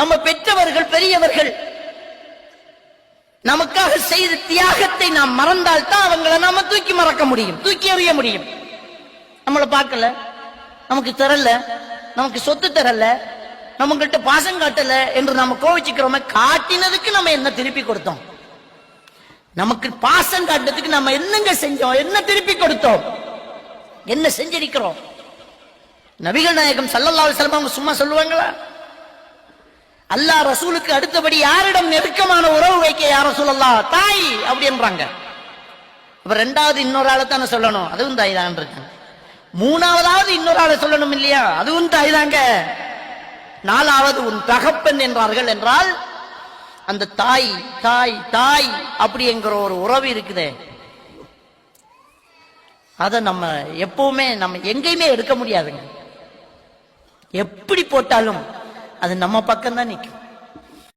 நம்ம பெற்றவர்கள் பெரியவர்கள் நமக்காக செய்த தியாகத்தை நாம் மறந்தால் தான் அவங்களை நாம தூக்கி மறக்க முடியும், தூக்கி எறிய முடியும். நம்மளை பார்க்கல, நமக்கு தரல, நமக்கு சொத்து தரல, நம்ம கிட்ட பாசம் காட்டல என்று நம்ம கோவிச்சுக்கிறோமே, காட்டினதுக்கு நம்ம என்ன திருப்பி கொடுத்தோம்? நமக்கு பாசம் காட்டுறதுக்கு நம்ம என்னங்க செஞ்சோம்? என்ன திருப்பி கொடுத்தோம்? என்ன செஞ்சிருக்கிறோம்? நபிகள் நாயகம் ஸல்லல்லாஹு அலைஹி வஸல்லம் அவங்க சும்மா சொல்லுவாங்களா? அல்லாஹ் ரசூலுக்கு அடுத்தபடி யாரிடம் நெருக்கமான உறவு வைக்க யா ரசூலல்லாஹ்? தாய் அப்படின்றாங்க. அப்ப ரெண்டாவது இன்னொரு ஆளை தானே சொல்லணும், அதுவும் தாய் தான் இருக்காங்க. மூணாவதாவது இன்னொரு ஆளை சொல்லணும் இல்லையா, அதுவும் தாய் தாங்க. நாலாவது உன் தகப்பன் என்றார்கள். என்றால் அந்த தாய் தாய் தாய் அப்படி என்கிற ஒரு உறவு இருக்குதே, அதை நம்ம எப்பவுமே நம்ம எங்கேயுமே எடுக்க முடியாதுங்க. எப்படி போட்டாலும் அது நம்ம பக்கம் தான் நிற்கும்.